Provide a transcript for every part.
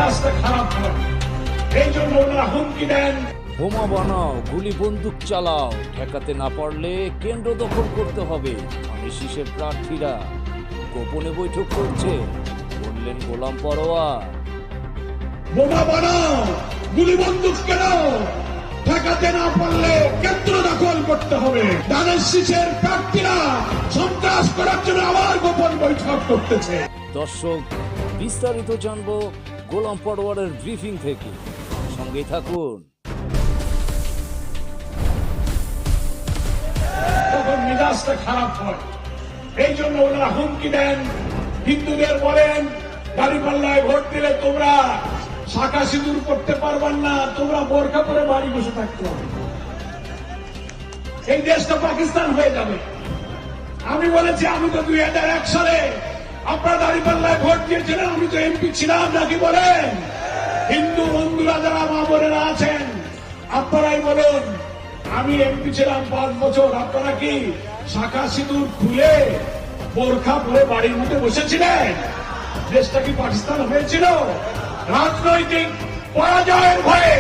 মেজাজটা খারাপ হয়, এই জন্য ওনারা হুমকি দেন। বোমা বানাও, গুলি বন্দুক চালাও, ঠেকাতে না পারলে কেন্দ্র দখল করতে হবে। আমি শীষের প্রার্থীরা গোপনে বৈঠক করছে, বললেন গোলাম পরোয়ার। বোমা বানাও, গুলি বন্দুক কেন, ঠেকাতে না পারলে কেন্দ্র দখল করতে হবে। ধানের শীষের প্রার্থীরা সন্ত্রাস করার জন্য আবার গোপন বৈঠক করতেছে। দর্শক, বিস্তারিত জানবো গোলাম পরোয়ারের ব্রিফিং থেকে, সঙ্গে থাকুন। তখন মেজাজটা খারাপ হয়, এই জন্য ওনারা হুমকি দেন। হিন্দুদের বলেন দাঁড়িপাল্লায় ভোট দিলে তোমরা শাখা সিঁদুর করতে পারবেন না, তোমরা বোরখা পরে বাড়ি বসে থাকতে হবে, এই দেশটা পাকিস্তান হয়ে যাবে। আমি বলেছি, আমি তো 2001 সালে আপনারা দাঁড়িপাল্লায় ভোট দিয়েছিলেন, আমি তো এমপি ছিলাম নাকি বলেন? হিন্দু বন্ধুরা যারা মা বোনেরা আছেন, আপনারাই বলুন, আমি এমপি ছিলাম 5 বছর, আপনারা কি শাখা সিঁদুর খুলে বোরখা পরে বাড়ির মধ্যে বসেছিলেন? দেশটা কি পাকিস্তান হয়েছিল? রাজনৈতিক পরাজয়ের ভয়ে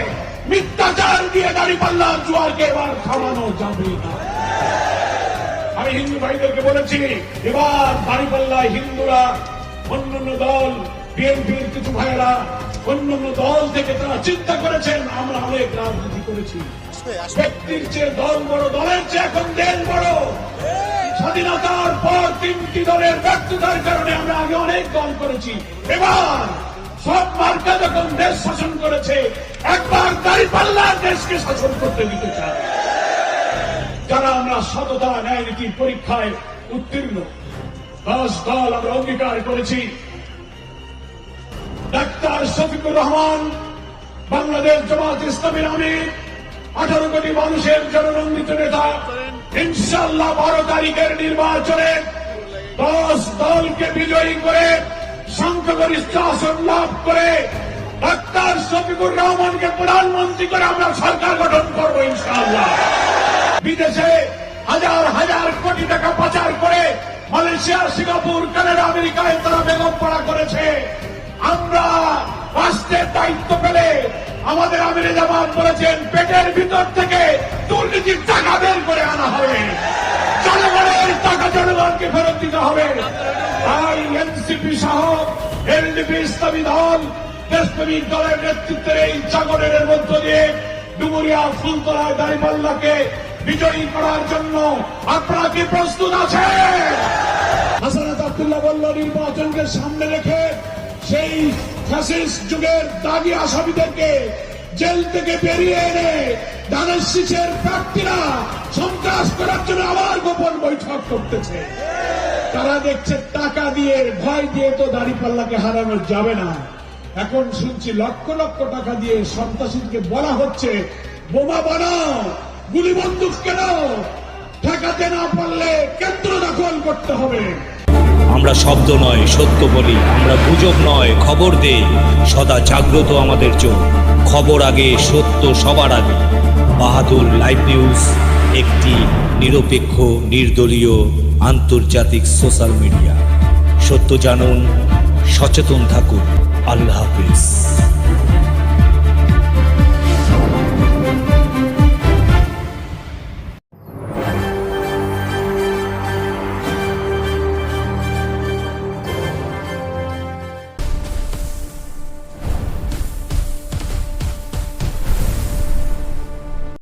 মিথ্যাচার দিয়ে দাঁড়িপাল্লার জোয়ারকে এবার থামানো যাবে না। আমি হিন্দু ভাইদেরকে বলেছি, এবার দাঁড়িপাল্লায় হিন্দুরা, অন্যান্য দল, বিএনপির কিছু ভাইয়েরা অন্যান্য দল থেকে তারা চিন্তা করেছেন, আমরা অনেক রাজনীতি করেছি, ব্যক্তির চেয়ে দল বড়, দলের চেয়ে এখন দেশ বড়। স্বাধীনতার পর 3টি দলের ব্যর্থতার কারণে আমরা আগে অনেক দল করেছি, এবার সব মার্কা যখন দেশ শাসন করেছে, একবার দাঁড়িপাল্লার দেশকে শাসন করতে দিতে চায়। যারা আমরা সততা ন্যায় নীতির পরীক্ষায় উত্তীর্ণ 10 দল আমরা অঙ্গীকার করেছি। ডাক্তার শফিকুর রহমান, বাংলাদেশ জামাত ইসলামীর আমির, 18 কোটি মানুষের জননন্দিত নেতা, ইনশাআল্লাহ 12 তারিখের নির্বাচনে 10 দলকে বিজয়ী করে সংখ্যাগরিষ্ঠ আসন লাভ করে ডাক্তার শফিকুর রহমানকে প্রধানমন্ত্রী করে আমরা সরকার গঠন করব ইনশাআল্লাহ। বিদেশে হাজার হাজার কোটি টাকা পাচার করে মালয়েশিয়া, সিঙ্গাপুর, কানাডা, আমেরিকায় তারা বেগম পাড়া করেছে। আমরা রাষ্ট্রের দায়িত্ব পেলে আমাদের আমিরে জামাত বলেছেন, পেটের ভিতর থেকে দুর্নীতির টাকা বের করে আনা হবে, জনগণের টাকা জনগণকে ফেরত দিতে হবে। তাই এনসিপি সহ এলডিপি, ইসলামী দল, দেশপ্রেমিক দলের নেতৃত্বের এই জাগরণের মধ্য দিয়ে ডুমুরিয়া, ফুলতলায় দাঁড়িপাল্লাকে বিজয়ী করার জন্য আপনারা কি প্রস্তুত আছেন? হাসানাত আব্দুল্লাহ বলল, নির্বাচনকে সামনে রেখে সেই ফ্যাসিস্ট যুগের দাগী আসামিদেরকে জেল থেকে বেরিয়ে এনে ধানের শীষের প্রার্থীরা সন্ত্রাস করার জন্য আবার গোপন বৈঠক করতেছে। তারা দেখছে টাকা দিয়ে, ভয় দিয়ে তো দাঁড়িপাল্লাকে হারানো যাবে না। এখন শুনছি লক্ষ লক্ষ টাকা দিয়ে সন্ত্রাসীকে বলা হচ্ছে, বোমা বানাও, গুলি বন্দুক কেন, ঠেকাতে না পারলে কেন্দ্র দখল করতে হবে। আমরা শব্দ নয় সত্য বলি, আমরা গুজব নয় খবর দেই, সদা জাগ্রত আমাদের চোখ, খবর আগে, সত্য সবার আগে। বাহাদুর লাইভ নিউজ একটি নিরপেক্ষ, নির্দলীয়, আন্তর্জাতিক সোশ্যাল মিডিয়া। সত্য জানুন, সচেতন থাকুন। আল্লাহ।